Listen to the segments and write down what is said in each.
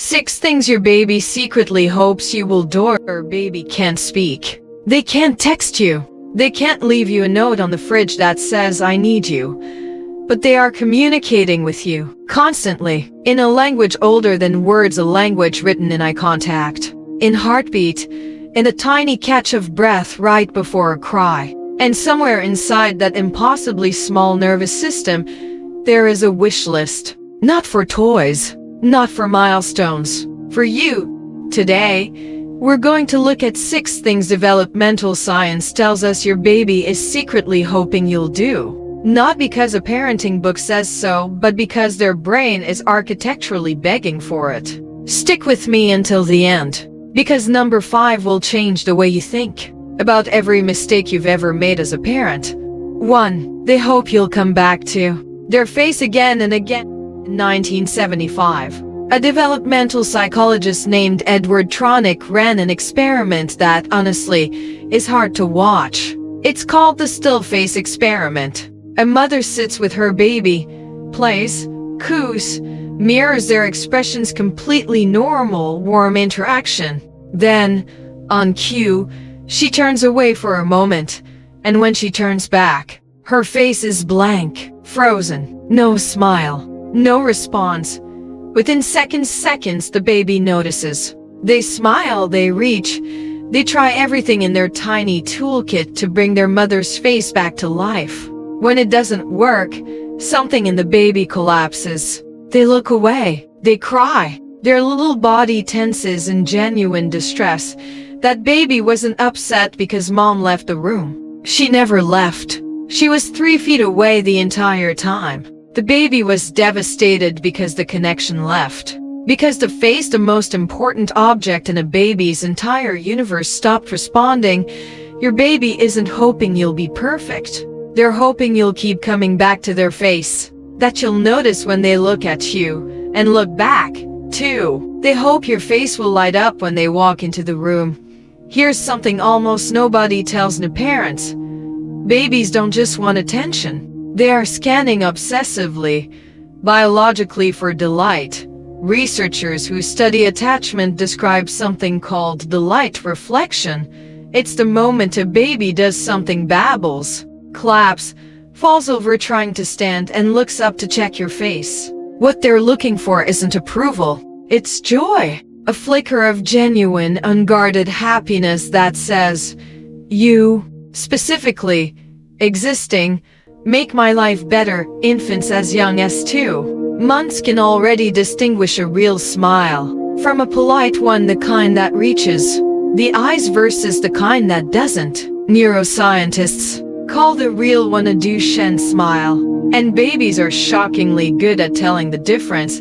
6 things your baby secretly hopes you will do. Your baby can't speak. They can't text you. They can't leave you a note on the fridge that says, "I need you." But they are communicating with you, constantly, in a language older than words, a language written in eye contact, in heartbeat, in a tiny catch of breath right before a cry. And somewhere inside that impossibly small nervous system, there is a wish list. Not for toys, not for milestones, for you. Today, we're going to look at 6 things developmental science tells us your baby is secretly hoping you'll do. Not because a parenting book says so, but because their brain is architecturally begging for it. Stick with me until the end, because number 5 will change the way you think about every mistake you've ever made as a parent. 1. They hope you'll come back to their face again and again. 1975. A developmental psychologist named Edward Tronick ran an experiment that, honestly, is hard to watch. It's called the still face experiment. A mother sits with her baby, plays, coos, mirrors their expressions, completely normal, warm interaction. Then, on cue, she turns away for a moment, and when she turns back, her face is blank, frozen, no smile, no response. Within seconds, the baby notices. They smile, they reach, they try everything in their tiny toolkit to bring their mother's face back to life. When it doesn't work, something in the baby collapses. They look away, they cry, their little body tenses in genuine distress. That baby wasn't upset because mom left the room. She never left. She was 3 feet away the entire time. The baby was devastated because the connection left. Because the face, the most important object in a baby's entire universe, stopped responding. Your baby isn't hoping you'll be perfect. They're hoping you'll keep coming back to their face. That you'll notice when they look at you, and look back, too. They hope your face will light up when they walk into the room. Here's something almost nobody tells new parents. Babies don't just want attention. They are scanning obsessively, biologically, for delight. Researchers who study attachment describe something called delight reflection. It's the moment a baby does something, babbles, claps, falls over trying to stand, and looks up to check your face. What they're looking for isn't approval, it's joy. A flicker of genuine, unguarded happiness that says, "You, specifically, existing, make my life better." Infants as young as 2 months can already distinguish a real smile from a polite one, the kind that reaches the eyes versus the kind that doesn't. Neuroscientists call the real one a Duchenne smile, and babies are shockingly good at telling the difference.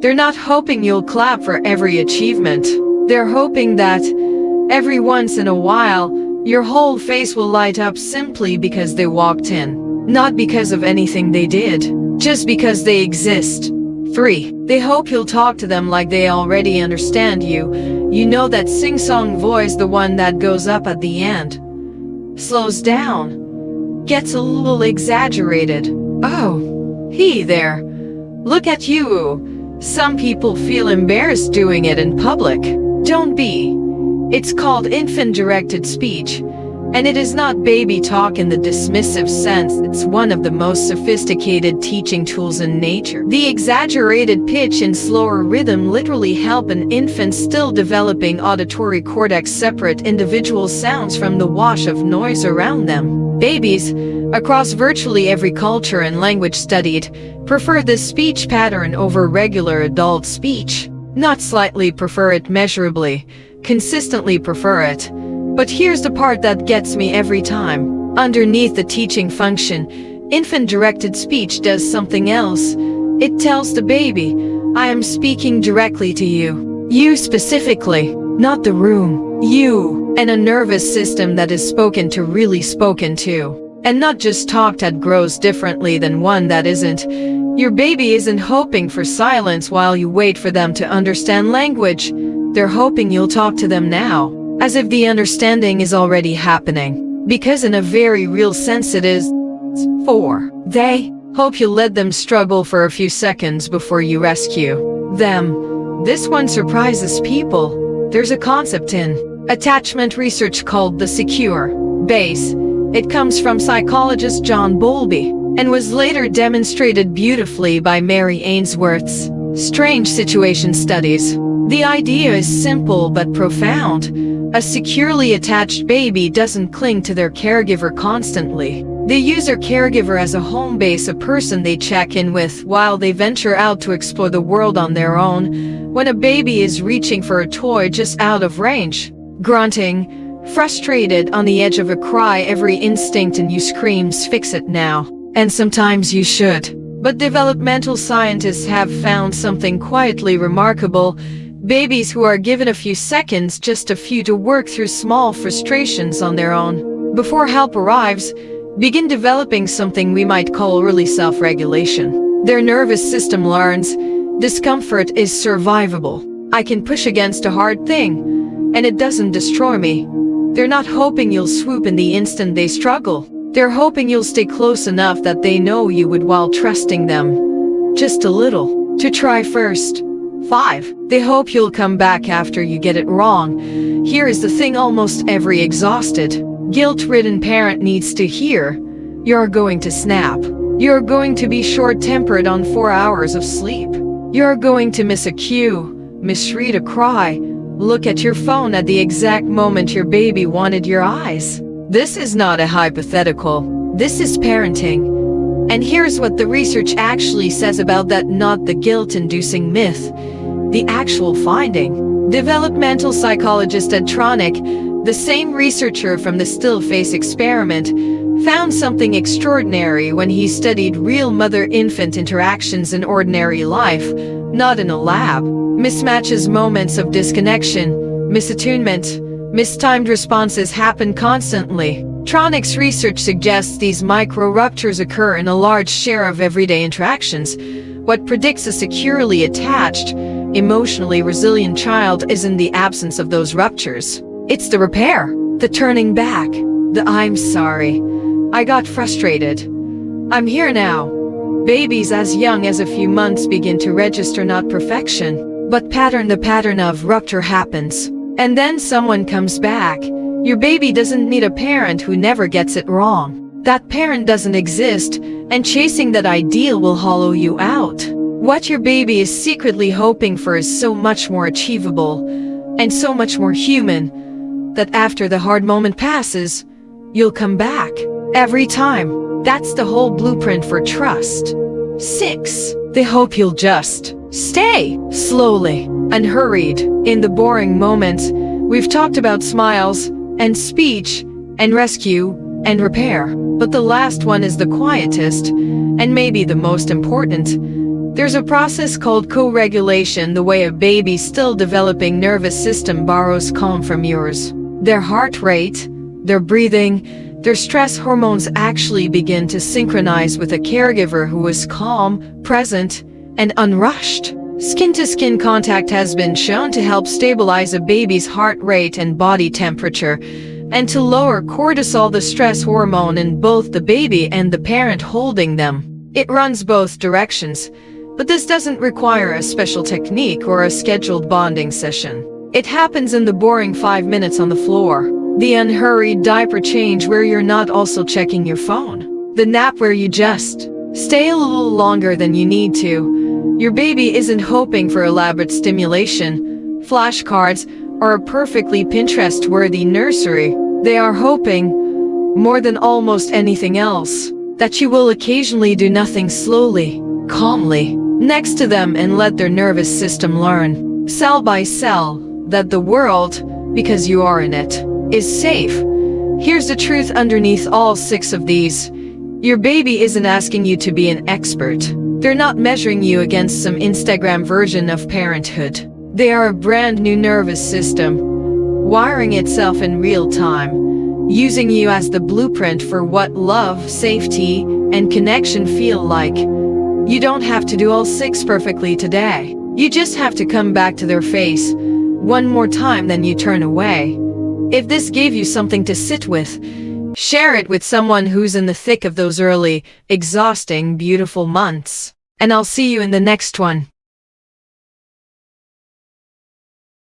They're not hoping you'll clap for every achievement. They're hoping that, every once in a while, your whole face will light up simply because they walked in. Not because of anything they did, just because they exist. 3. They hope you'll talk to them like they already understand you. You know that sing-song voice, the one that goes up at the end, slows down, gets a little exaggerated. "Oh, he there. Look at you." Some people feel embarrassed doing it in public. Don't be. It's called infant-directed speech. And it is not baby talk in the dismissive sense. It's one of the most sophisticated teaching tools in nature. The exaggerated pitch and slower rhythm literally help an infant still developing auditory cortex separate individual sounds from the wash of noise around them. Babies, across virtually every culture and language studied, prefer this speech pattern over regular adult speech. Not slightly prefer it, measurably, consistently prefer it. But here's the part that gets me every time. Underneath the teaching function, infant-directed speech does something else. It tells the baby, "I am speaking directly to you. You specifically, not the room. You." And a nervous system that is spoken to, really spoken to. And not just talked at, grows differently than one that isn't. Your baby isn't hoping for silence while you wait for them to understand language. They're hoping you'll talk to them now, as if the understanding is already happening. Because in a very real sense it is. 4. They hope you'll let them struggle for a few seconds before you rescue them. This one surprises people. There's a concept in attachment research called the secure base. It comes from psychologist John Bowlby and was later demonstrated beautifully by Mary Ainsworth's strange situation studies. The idea is simple but profound. A securely attached baby doesn't cling to their caregiver constantly. They use their caregiver as a home base, a person they check in with while they venture out to explore the world on their own. When a baby is reaching for a toy just out of range, grunting, frustrated, on the edge of a cry, every instinct in you screams, "Fix it now." And sometimes you should. But developmental scientists have found something quietly remarkable. Babies who are given a few seconds, just a few, to work through small frustrations on their own, before help arrives, begin developing something we might call early self-regulation. Their nervous system learns discomfort is survivable. I can push against a hard thing, and it doesn't destroy me. They're not hoping you'll swoop in the instant they struggle. They're hoping you'll stay close enough that they know you would, while trusting them just a little to try first. 5. They hope you'll come back after you get it wrong. Here is the thing almost every exhausted, guilt-ridden parent needs to hear. You're going to snap. You're going to be short-tempered on 4 hours of sleep. You're going to miss a cue, misread a cry, look at your phone at the exact moment your baby wanted your eyes. This is not a hypothetical. This is parenting. And here's what the research actually says about that, not the guilt-inducing myth, the actual finding. Developmental psychologist at Tronick, the same researcher from the still face experiment, found something extraordinary when he studied real mother-infant interactions in ordinary life, not in a lab. Mismatches, moments of disconnection, misattunement, mistimed responses happen constantly. Tronick's research suggests these micro-ruptures occur in a large share of everyday interactions. What predicts a securely attached, emotionally resilient child isn't the absence of those ruptures. It's the repair, the turning back, the "I'm sorry, I got frustrated, I'm here now." Babies as young as a few months begin to register not perfection, but pattern. The pattern of rupture happens. And then someone comes back. Your baby doesn't need a parent who never gets it wrong. That parent doesn't exist, and chasing that ideal will hollow you out. What your baby is secretly hoping for is so much more achievable, and so much more human, that after the hard moment passes, you'll come back. Every time. That's the whole blueprint for trust. 6. They hope you'll just stay, slowly, unhurried. In the boring moments, we've talked about smiles, and speech, and rescue, and repair. But the last one is the quietest, and maybe the most important. There's a process called co-regulation, the way a baby still developing nervous system borrows calm from yours. Their heart rate, their breathing, their stress hormones actually begin to synchronize with a caregiver who is calm, present, and unrushed. Skin-to-skin contact has been shown to help stabilize a baby's heart rate and body temperature, and to lower cortisol, the stress hormone, in both the baby and the parent holding them. It runs both directions, but this doesn't require a special technique or a scheduled bonding session. It happens in the boring 5 minutes on the floor, the unhurried diaper change where you're not also checking your phone, the nap where you just stay a little longer than you need to. Your baby isn't hoping for elaborate stimulation, flashcards, or a perfectly Pinterest-worthy nursery. They are hoping, more than almost anything else, that you will occasionally do nothing, slowly, calmly, next to them, and let their nervous system learn, cell by cell, that the world, because you are in it, is safe. Here's the truth underneath all 6 of these. Your baby isn't asking you to be an expert. They're not measuring you against some Instagram version of parenthood. They are a brand new nervous system, wiring itself in real time, using you as the blueprint for what love, safety, and connection feel like. You don't have to do all 6 perfectly today. You just have to come back to their face one more time, then you turn away. If this gave you something to sit with, share it with someone who's in the thick of those early, exhausting, beautiful months. And I'll see you in the next one.